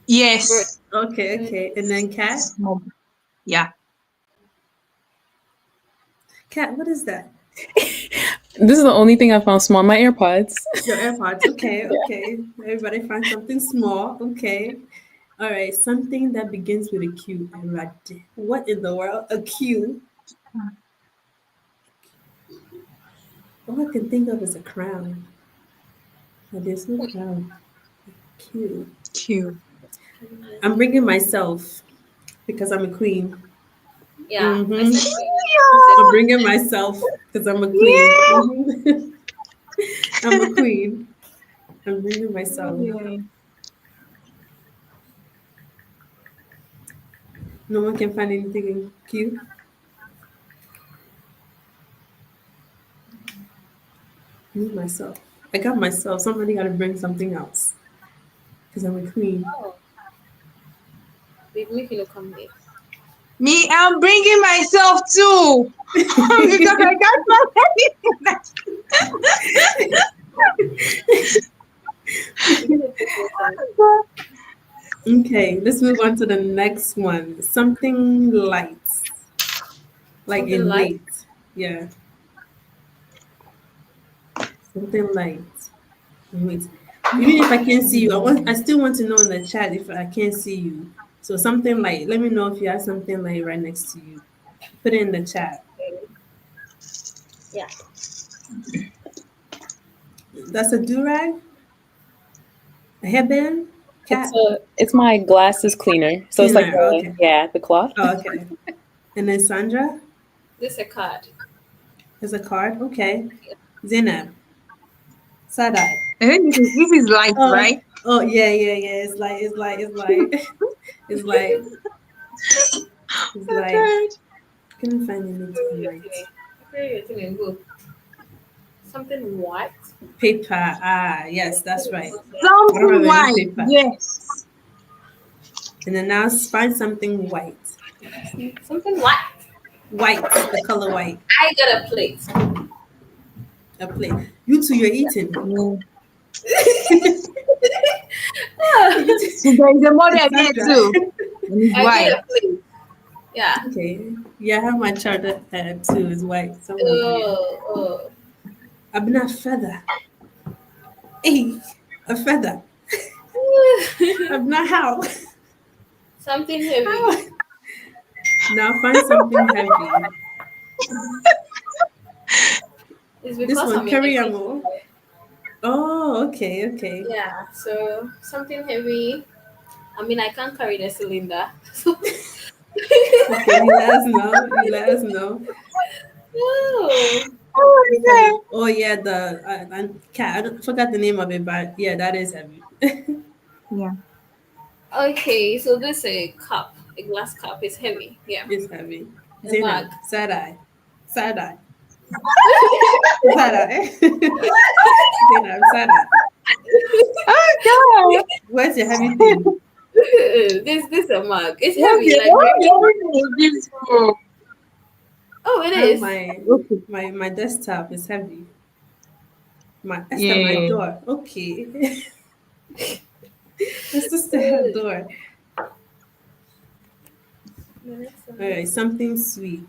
Yes. Okay, okay. And then cat? Small. Yeah. Cat, what is that? This is the only thing I found small. My AirPods. Your AirPods. Okay, okay. Everybody find something small. Okay. All right. Something that begins with a Q. What in the world? A Q? All I can think of is a crown. But there's no crown. Q. Q. I'm bringing myself because I'm a queen. Yeah. Mhm. I said I'm bringing myself because I'm a queen. Mhm. I'm a queen. I'm bringing myself. Yeah. No one can find anything in Q. Me, myself. I got myself. Somebody got to bring something else because I'm a queen. Oh, make you look come here. Me, I'm bringing myself too. Because I got Okay, let's move on to the next one. Something light, like Something in light? weight. Yeah, something light in weight. Even if I can't see you, I still want to know in the chat if I can't see you. So something light. Let me know if you have something light right next to you. Put it in the chat. Yeah. That's a do-rag? A headband? Cat? It's my glasses cleaner. So it's like Cleaner, okay. the cloth. Oh, okay. And then Sandra? This is a card. There's a card? Okay. Zainab? Side-eye? I think this is light, Oh, right? oh yeah. It's like it's like it's like Okay. couldn't find anything right. Okay, good. Something white. Paper. Yes, that's right. Something Alright, white. paper. Yes. And then now find something white. Something white. White, the color white. I got a plate. A plate. You two, you're eating. Mm. So there is a model there Sandra. too. And it's I white. got a plate. Yeah. Okay. Yeah, I have my chart too. Is white. Somewhere here. Oh. I've been a feather. Hey, a feather. I'm not how. Something heavy. Now find something heavy. It's This because one, I'm in a carry kitchen. ammo. Oh, okay, okay. Yeah, so something heavy. I mean, I can't carry the cylinder. Okay, you let us know. You let us know. Oh, Oh my It's god. heavy. Oh yeah, the cat. Forgot the name of it, but yeah, that is heavy. Yeah. okay. So this is a cup, a glass cup. It's heavy. Yeah, It's heavy. a mug. Zainab, side eye, side eye, side eye. Zainab, side eye. Oh god. Where's your heavy thing? This a mug. It's What's heavy. it? Like What's very. everything is beautiful? Oh, it Ah, is. Okay. my desktop is heavy. My Esther, my Yeah. door. Okay. Esther still her door. All right, something sweet.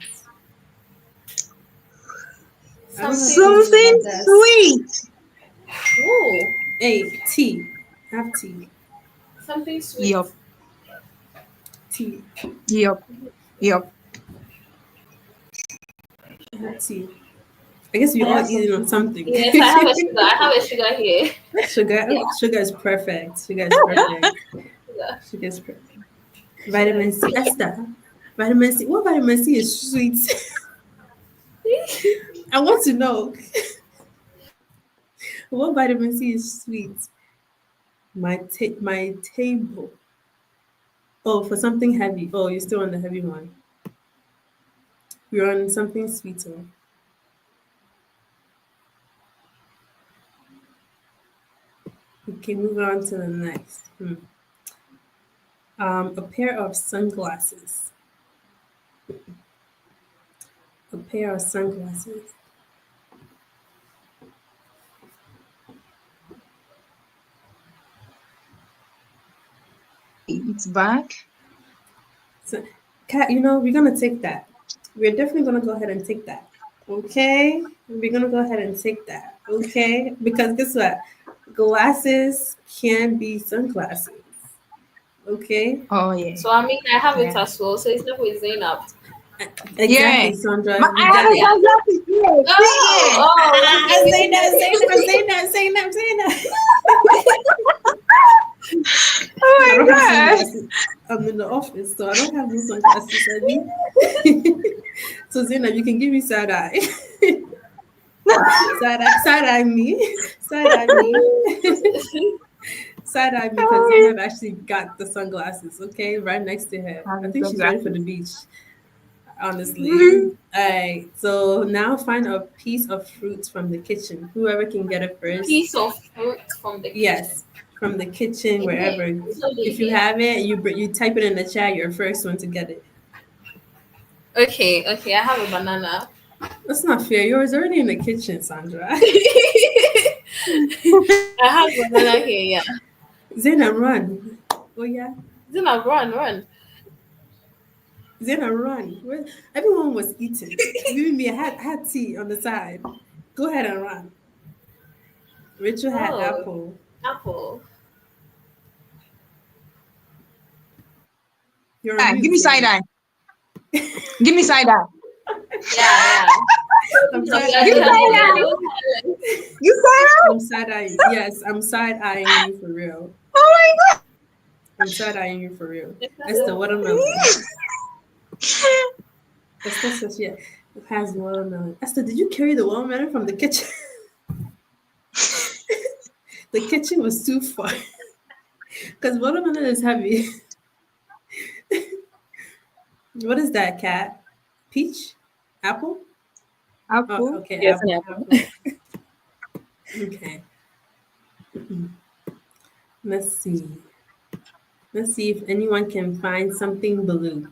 I don't have Something. things on my Something desk. sweet. Ooh, Hey, tea. Have tea. something sweet. Yup. Tea. Yup. Yup. Have tea. I guess we I all have eating on something sweet. something. Yes, I have a sugar. I have a sugar here. Sugar. Yeah, Sugar is perfect. Sugar is perfect. sugar. Sugar is perfect. Sugar Vitamin is C. good. Esther. Vitamin C. What vitamin C is sweet? I want to know. What vitamin C is sweet? My table. Oh, for something heavy. Oh, you're still on the heavy one. We're on something sweeter. Okay, move on to the next. A pair of sunglasses. A pair of sunglasses. It's back. So, Kat, we're gonna take that. We're definitely gonna go ahead and take that. Okay, we're gonna go ahead and take that. Okay, because guess what? Glasses can be sunglasses. Okay, Oh yeah. So I mean, I have it Yeah. as well. So it's not with Zainab. Yeah. exactly, Sandra. But We I have got a it. Yeah. sunglasses here. See Oh, here. oh, Say that, okay. say that, say that, say that, say that. I Oh don't have my gosh. sunglasses. I'm in the office, so I don't have no sunglasses. I mean, so Zena, you can give me side eye, side eye me, side eye me, side eye me, because Oh, Zainab actually got the sunglasses. Okay, right next to her. I have I a think she's ready for sunglasses. the beach. Honestly. Alright, so now find a piece of fruit from the kitchen. Whoever can get it first. Piece of fruit from the kitchen. Yes, from the kitchen, In here. wherever. It's only If you here. have it, you type it in the chat. You're first one to get it. Okay, okay. I have a banana. That's not fair. Yours already in the kitchen, Sandra. I have banana here. Yeah. Zena, run. Oh yeah, Zainab, run, run. Zena, run. Everyone was eating. Even me, I had tea on the side. Go ahead and run. Rachel had Oh, apple. apple. You're on Ah, give mute, me side Zena. eye. Give me side eye. Yeah, yeah. I'm No, side we are Give me doing eyeing side we are eye. you. doing silence. You side eye. I'm side eyeing. Yes, I'm side eyeing you for real. Oh my I'm side eyeing you for real. That's the It's watermelon. god. Esther says yeah, it has watermelon. Esther, did you carry the watermelon from the kitchen? The kitchen was too far because watermelon is heavy. What is that, cat? Peach? Apple? Oh, Apple. okay, Yes, an apple, apple. apple. Okay, let's see. Let's see if anyone can find something blue.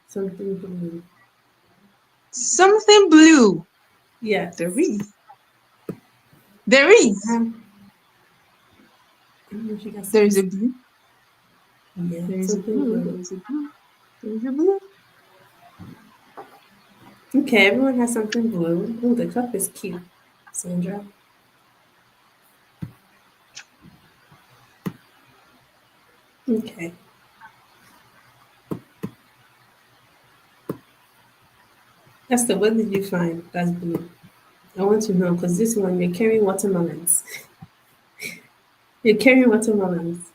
Something blue. Something blue. Yes. There is. There is. I don't know if you guys There can is a see. blue. Yeah, There is a something blue. blue. There is a blue. There is a blue. Okay, everyone has something blue. Oh, the cup is cute, Sandra. Okay. Esther, what did you find that's blue? I want to know because this one you're carrying watermelons. You're carrying watermelons.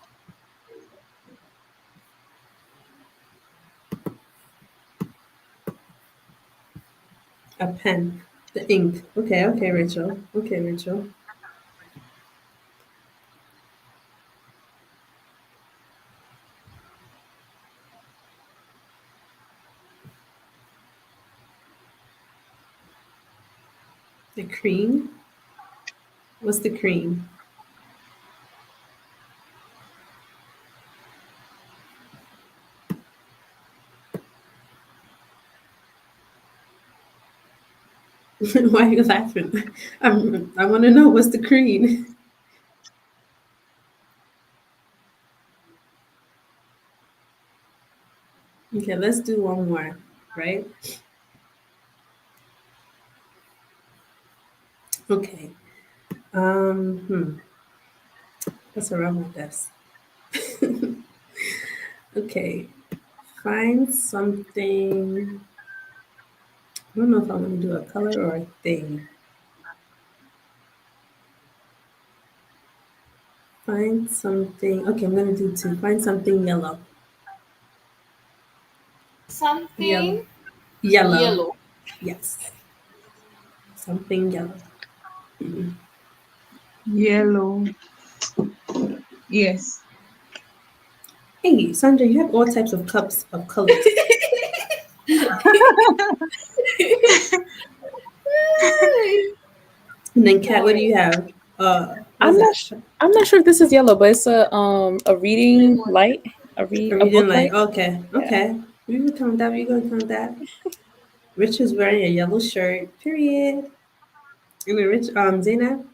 A pen. The ink. Okay, okay, Rachel. Okay, Rachel. The cream. What's the cream? Why are you laughing? I want to know what's the cream. Okay, let's do one more, right? Okay. Hmm. What's around my desk? Okay. Find something. I don't know if I want to do a color or a thing. Find something. Okay, I'm gonna do two. Find something yellow. Yellow. Something Yellow. yellow. Yes. Something yellow. Yellow. Yes. Hey, Sandra, you have all types of cups of colors. And then, Kat, what do you have? What's I'm not. that? I'm not sure if this is yellow, but it's a reading light. A Reading book light. light. Okay, Yeah. okay. We can count that. We gonna count that. Rich is wearing a yellow shirt. Period. And then Rich, Zainab.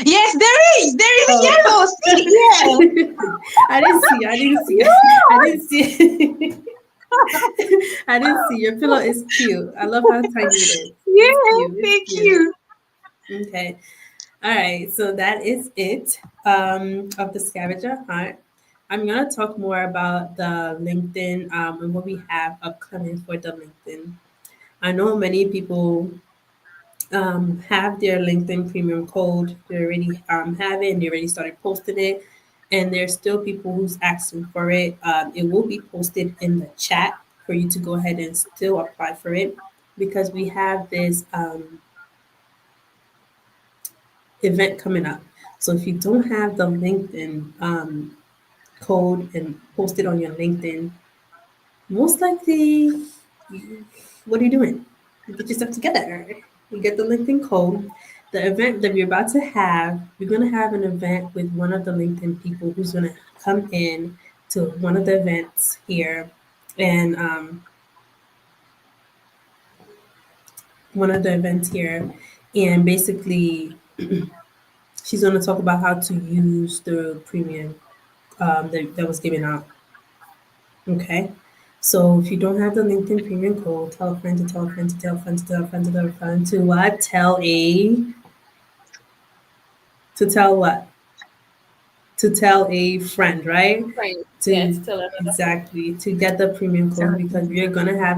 Yes, there is. There is a Oh, yellow. See, yeah. I didn't see. I didn't see. I didn't see. I didn't see. Your pillow is cute. I love how tiny it is. It's Yeah, cute. It's thank cute. you. Okay. All right. So that is it of the scavenger hunt. I'm gonna talk more about the LinkedIn and what we have upcoming for the LinkedIn. I know many people have their LinkedIn premium code. They already have it and they already started posting it. And there's still people who's asking for it. It will be posted in the chat for you to go ahead and still apply for it because we have this event coming up. So if you don't have the LinkedIn code and post it on your LinkedIn, most likely, what are you doing? You get yourself together. You get the LinkedIn code. The event that we're about to have, we're going to have an event with one of the LinkedIn people who's going to come in to one of the events here. And one of the events here. And basically, she's going to talk about how to use the premium that was given out. Okay. So if you don't have the LinkedIn premium code, tell a friend to tell a friend to tell a friend to tell a friend to tell a friend to what? Tell what? To tell a friend, right? Friend. Yeah, To to tell another friend. exactly to get the premium code because Exactly. we're gonna have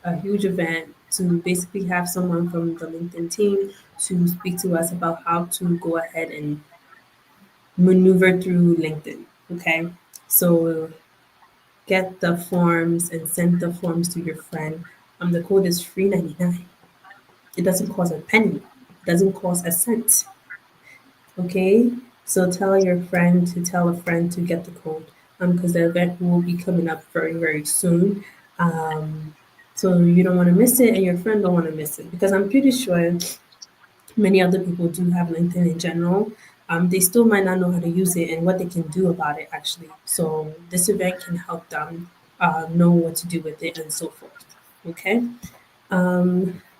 a huge event to basically have someone from the LinkedIn team to speak to us about how to go ahead and maneuver through LinkedIn. Okay. So get the forms and send the forms to your friend. The code is free 99. It doesn't cost a penny. It doesn't cost a cent. Okay? So tell your friend to tell a friend to get the code. Because the event will be coming up very, very soon. Um, so you don't want to miss it and your friend don't want to miss it. Because I'm pretty sure many other people do have LinkedIn in general. They still might not know how to use it and what they can do about it actually. So this event can help them know what to do with it and so forth. Okay.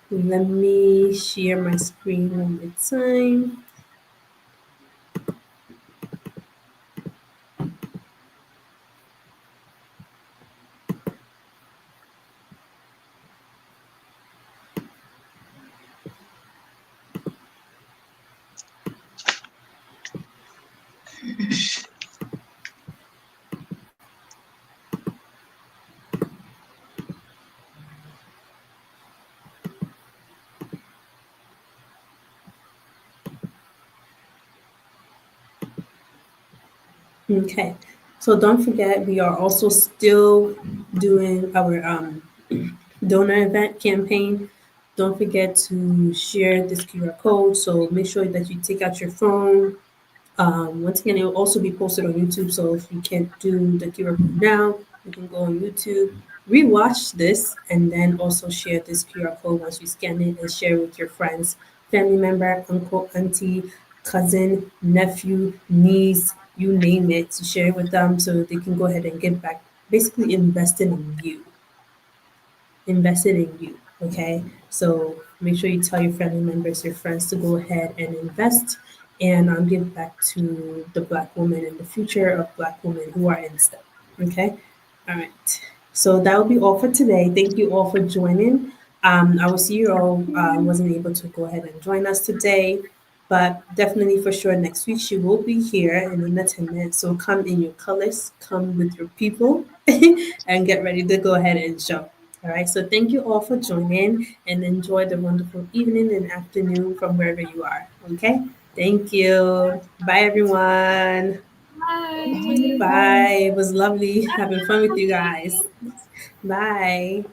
Let me share my screen one more time. Okay. So don't forget, we are also still doing our donor event campaign. Don't forget to share this QR code. So make sure that you take out your phone. Once again, it will also be posted on YouTube. So if you can't do the QR code now, you can go on YouTube, rewatch this, and then also share this QR code once you scan it and share with your friends, family member, uncle, auntie, cousin, nephew, niece, you name it. Share it with them so they can go ahead and get back. Basically, invested in you. Okay. So make sure you tell your family members, your friends to go ahead and invest and give back to the Black woman and the future of Black women who are in STEM. Okay. All right. So that will be all for today. Thank you all for joining. I will see you all wasn't able to go ahead and join us today, but definitely for sure next week she will be here in under 10 minutes. So come in your colors, come with your people, and get ready to go ahead and show. All right. So thank you all for joining and enjoy the wonderful evening and afternoon from wherever you are. Okay. Thank you. Bye, everyone. Bye. Bye. Bye. It was lovely having fun with you guys. Bye.